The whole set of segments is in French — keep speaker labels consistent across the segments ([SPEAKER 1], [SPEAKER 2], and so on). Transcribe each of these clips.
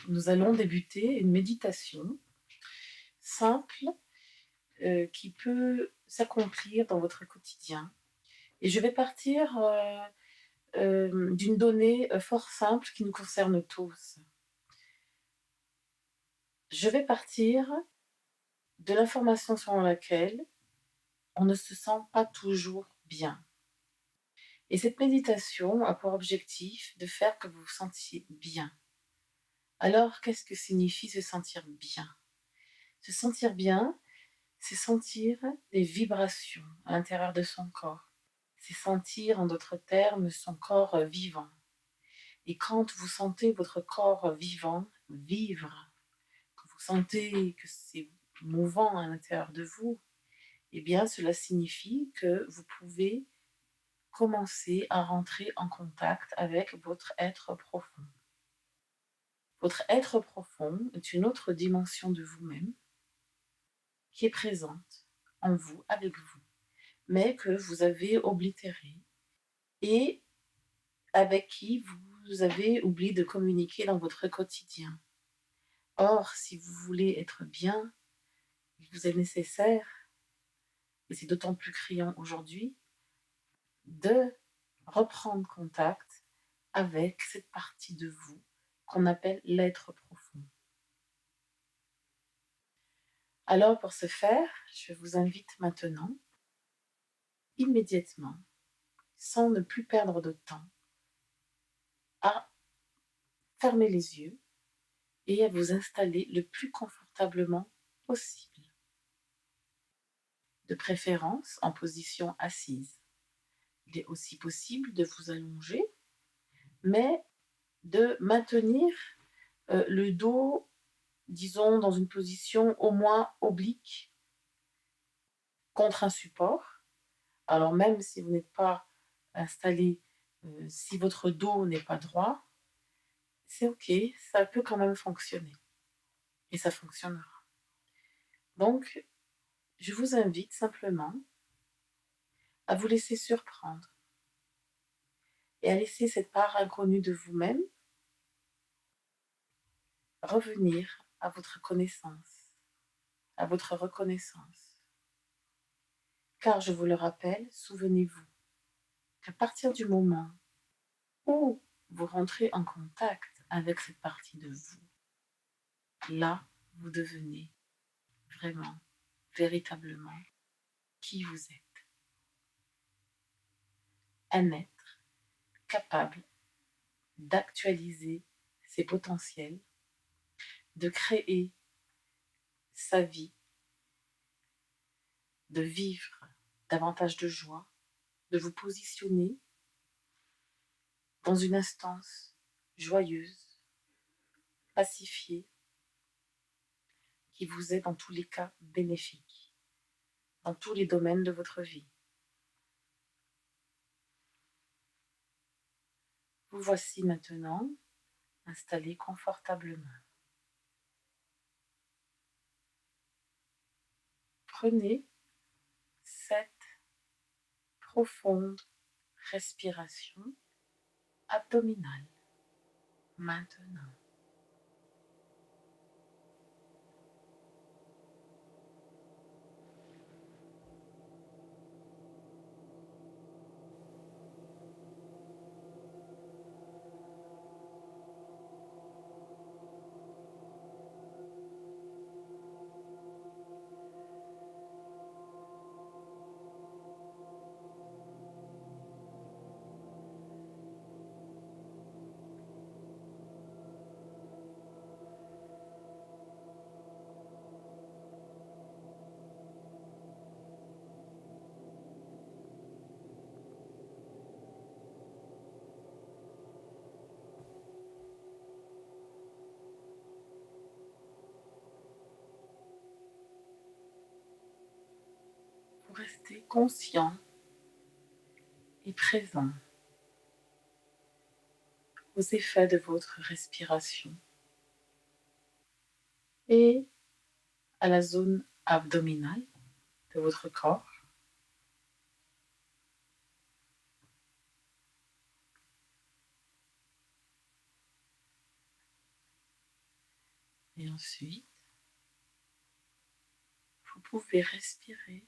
[SPEAKER 1] nous allons débuter une méditation simple qui peut s'accomplir dans votre quotidien. Et je vais partir d'une donnée fort simple qui nous concerne tous. Je vais partir de l'information selon laquelle on ne se sent pas toujours bien. Et cette méditation a pour objectif de faire que vous vous sentiez bien. Alors, qu'est-ce que signifie se sentir bien? Se sentir bien, c'est sentir des vibrations à l'intérieur de son corps. C'est sentir, en d'autres termes, son corps vivant. Et quand vous sentez votre corps vivant, vivre, que vous sentez que c'est mouvant à l'intérieur de vous, eh bien, cela signifie que vous pouvez commencer à rentrer en contact avec votre être profond. Votre être profond est une autre dimension de vous-même qui est présente en vous, avec vous, mais que vous avez oblitérée et avec qui vous avez oublié de communiquer dans votre quotidien. Or, si vous voulez être bien, il vous est nécessaire, et c'est d'autant plus criant aujourd'hui, de reprendre contact avec cette partie de vous qu'on appelle l'être profond. Alors, pour ce faire, je vous invite maintenant, immédiatement, sans ne plus perdre de temps, à fermer les yeux et à vous installer le plus confortablement possible. De préférence en position assise. Il est aussi possible de vous allonger, mais de maintenir le dos, disons, dans une position au moins oblique contre un support. Alors même si vous n'êtes pas installé, si votre dos n'est pas droit, c'est ok, ça peut quand même fonctionner. Et ça fonctionnera. Donc, je vous invite simplement à vous laisser surprendre et à laisser cette part inconnue de vous-même revenir à votre connaissance, à votre reconnaissance. Car je vous le rappelle, souvenez-vous qu'à partir du moment où vous rentrez en contact avec cette partie de vous, là, vous devenez vraiment, véritablement qui vous êtes. Un être capable d'actualiser ses potentiels, de créer sa vie, de vivre davantage de joie, de vous positionner dans une instance joyeuse, pacifiée, qui vous est dans tous les cas bénéfique, dans tous les domaines de votre vie. Vous voici maintenant installé confortablement. Prenez cette profonde respiration abdominale maintenant. Vous restez conscient et présent aux effets de votre respiration et à la zone abdominale de votre corps. Et ensuite, vous pouvez respirer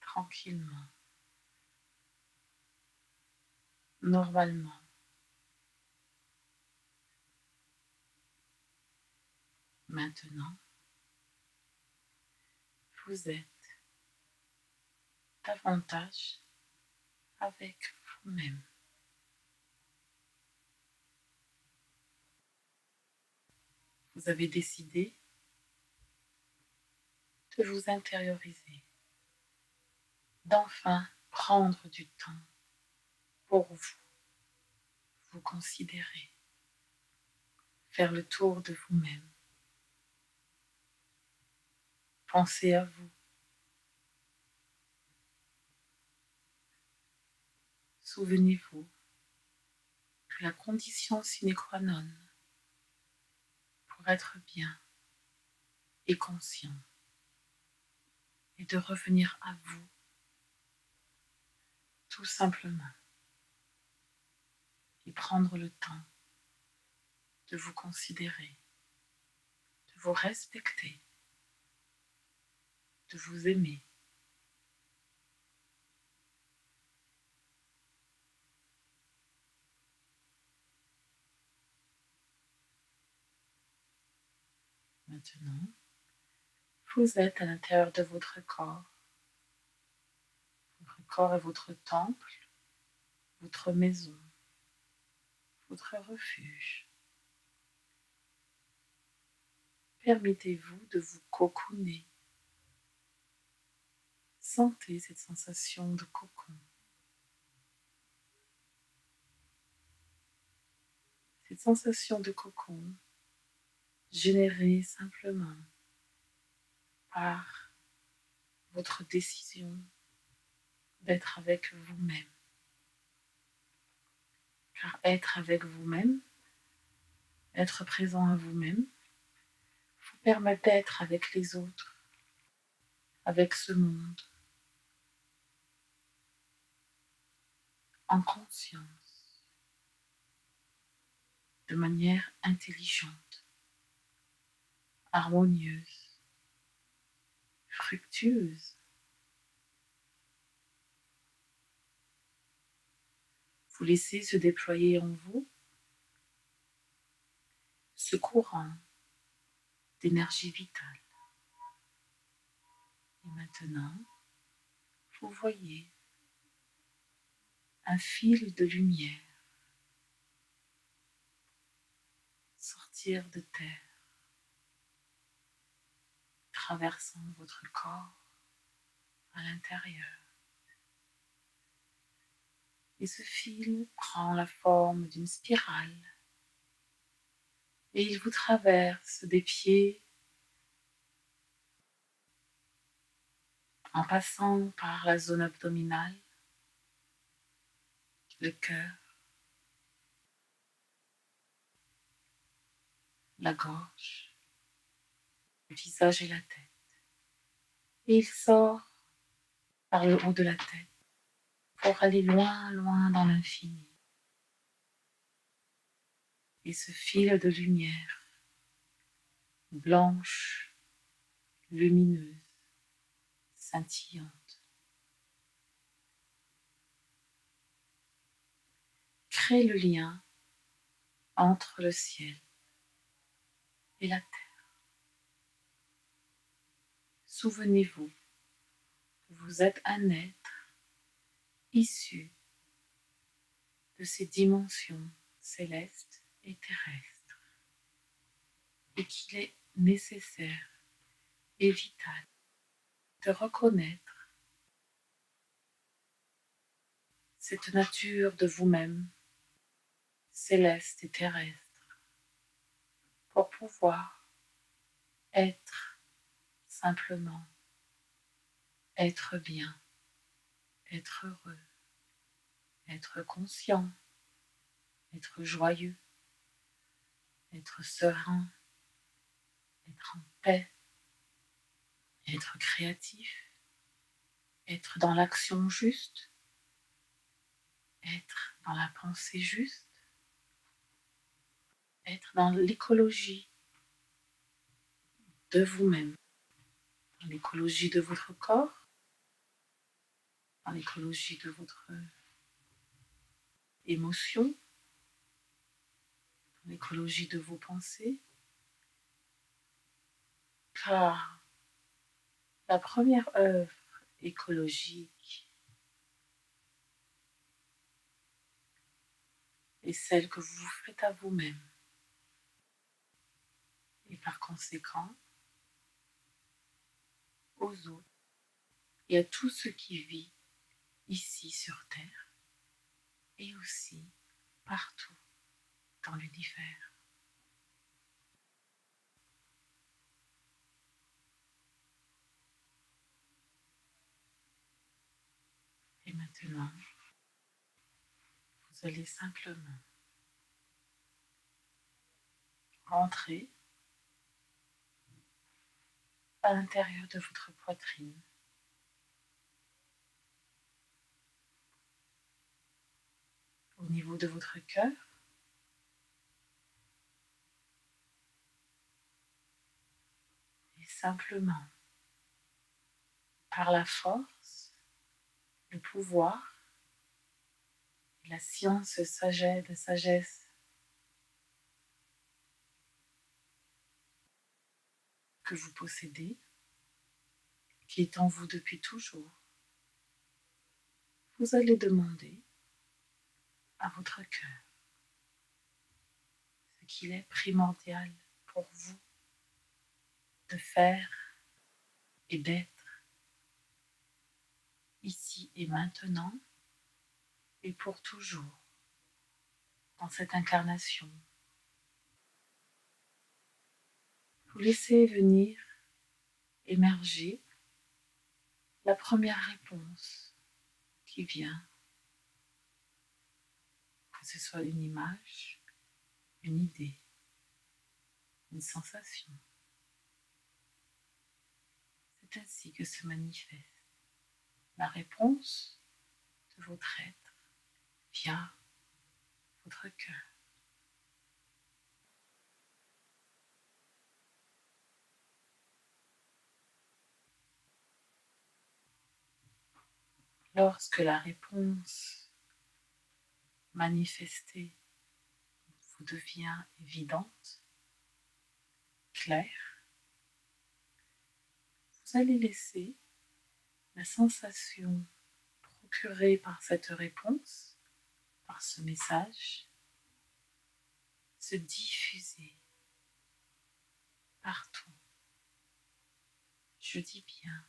[SPEAKER 1] tranquillement, normalement. Maintenant, vous êtes davantage avec vous-même. Vous avez décidé de vous intérioriser, d'enfin prendre du temps pour vous, vous considérer, faire le tour de vous-même. Pensez à vous. Souvenez-vous que la condition sine qua non pour être bien et conscient est de revenir à vous, tout simplement, et prendre le temps de vous considérer, de vous respecter, de vous aimer. Maintenant, vous êtes à l'intérieur de votre corps. Votre corps est votre temple, votre maison, votre refuge. Permettez-vous de vous cocooner. Sentez cette sensation de cocon. Cette sensation de cocon générée simplement par votre décision d'être avec vous-même. Car être avec vous-même, être présent à vous-même, vous permet d'être avec les autres, avec ce monde, en conscience, de manière intelligente, harmonieuse, fructueuse. Vous laissez se déployer en vous ce courant d'énergie vitale. Et maintenant, vous voyez un fil de lumière sortir de terre, traversant votre corps à l'intérieur. Et ce fil prend la forme d'une spirale et il vous traverse des pieds en passant par la zone abdominale, le cœur, la gorge, le visage et la tête. Et il sort par le haut de la tête pour aller loin, loin dans l'infini. Et ce fil de lumière blanche, lumineuse, scintillante, crée le lien entre le ciel et la terre. Souvenez-vous que vous êtes un être issu de ces dimensions célestes et terrestres et qu'il est nécessaire et vital de reconnaître cette nature de vous-même céleste et terrestre pour pouvoir être simplement, être bien, être heureux, être conscient, être joyeux, être serein, être en paix, être créatif, être dans l'action juste, être dans la pensée juste, être dans l'écologie de vous-même, dans l'écologie de votre corps, dans l'écologie de votre émotion, dans l'écologie de vos pensées, car la première œuvre écologique est celle que vous faites à vous-même. Et par conséquent, aux autres et à tout ce qui vit ici sur Terre et aussi partout dans l'univers. Et maintenant, vous allez simplement rentrer à l'intérieur de votre poitrine, au niveau de votre cœur, et simplement, par la force, le pouvoir, la science de sagesse que vous possédez, qui est en vous depuis toujours, vous allez demander à votre cœur ce qu'il est primordial pour vous de faire et d'être ici et maintenant et pour toujours dans cette incarnation. Vous laissez venir émerger la première réponse qui vient, que ce soit une image, une idée, une sensation. C'est ainsi que se manifeste la réponse de votre être via votre cœur. Lorsque la réponse manifestée vous devient évidente, claire, vous allez laisser la sensation procurée par cette réponse, par ce message, se diffuser partout. Je dis bien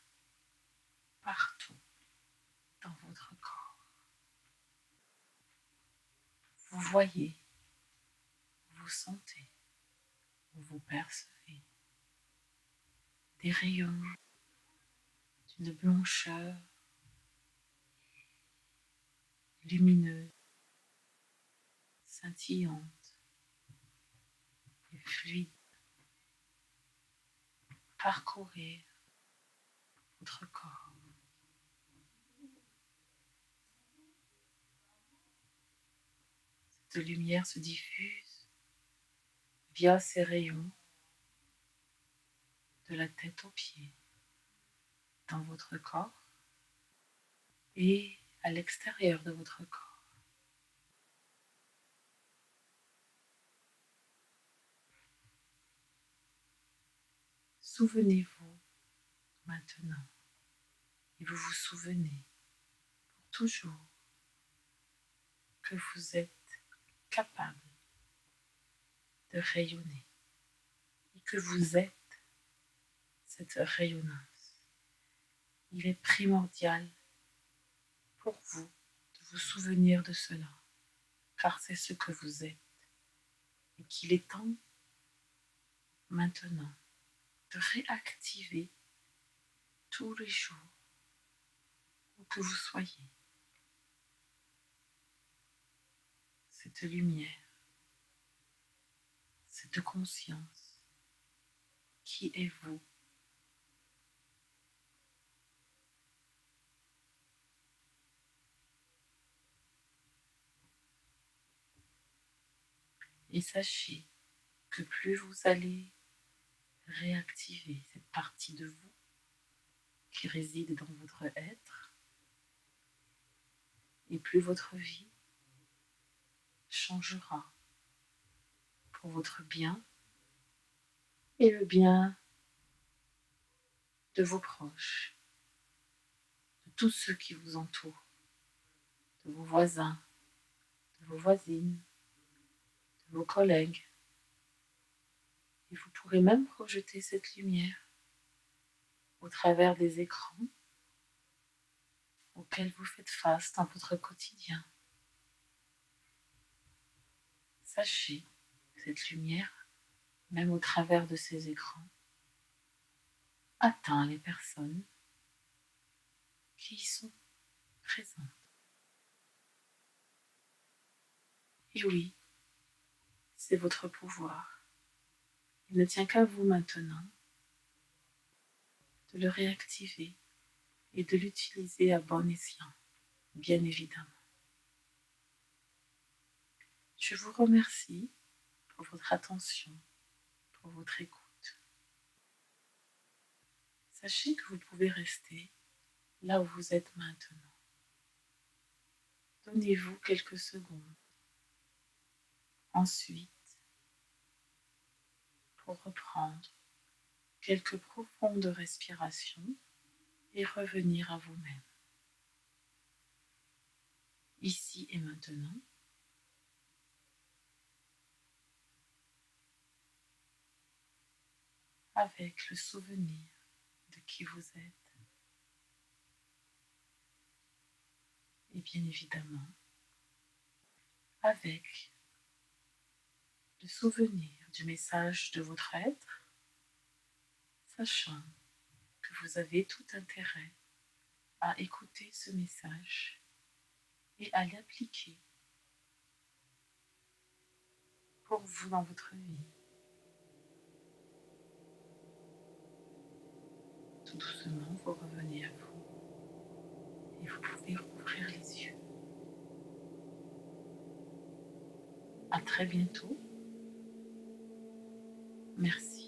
[SPEAKER 1] partout dans votre corps. Vous voyez, vous sentez, vous percevez des rayons d'une blancheur lumineuse, scintillante et fluide parcourir votre corps. Cette lumière se diffuse via ces rayons de la tête aux pieds dans votre corps et à l'extérieur de votre corps. Souvenez-vous maintenant et vous vous souvenez pour toujours que vous êtes capable de rayonner et que vous êtes cette rayonnance. Il est primordial pour vous de vous souvenir de cela, car c'est ce que vous êtes et qu'il est temps maintenant de réactiver tous les jours où que vous soyez cette lumière, cette conscience qui est vous. Et sachez que plus vous allez réactiver cette partie de vous qui réside dans votre être, et plus votre vie changera pour votre bien et le bien de vos proches, de tous ceux qui vous entourent, de vos voisins, de vos voisines, de vos collègues. Et vous pourrez même projeter cette lumière au travers des écrans auxquels vous faites face dans votre quotidien. Sachez que cette lumière, même au travers de ces écrans, atteint les personnes qui y sont présentes. Et oui, c'est votre pouvoir. Il ne tient qu'à vous maintenant de le réactiver et de l'utiliser à bon escient, bien évidemment. Je vous remercie pour votre attention, pour votre écoute. Sachez que vous pouvez rester là où vous êtes maintenant. Donnez-vous quelques secondes. Ensuite, pour reprendre quelques profondes respirations et revenir à vous-même. Ici et maintenant, avec le souvenir de qui vous êtes. Et bien évidemment, avec le souvenir du message de votre être, sachant que vous avez tout intérêt à écouter ce message et à l'appliquer pour vous dans votre vie. Tout doucement, vous revenez à vous et vous pouvez rouvrir les yeux. À très bientôt. Merci.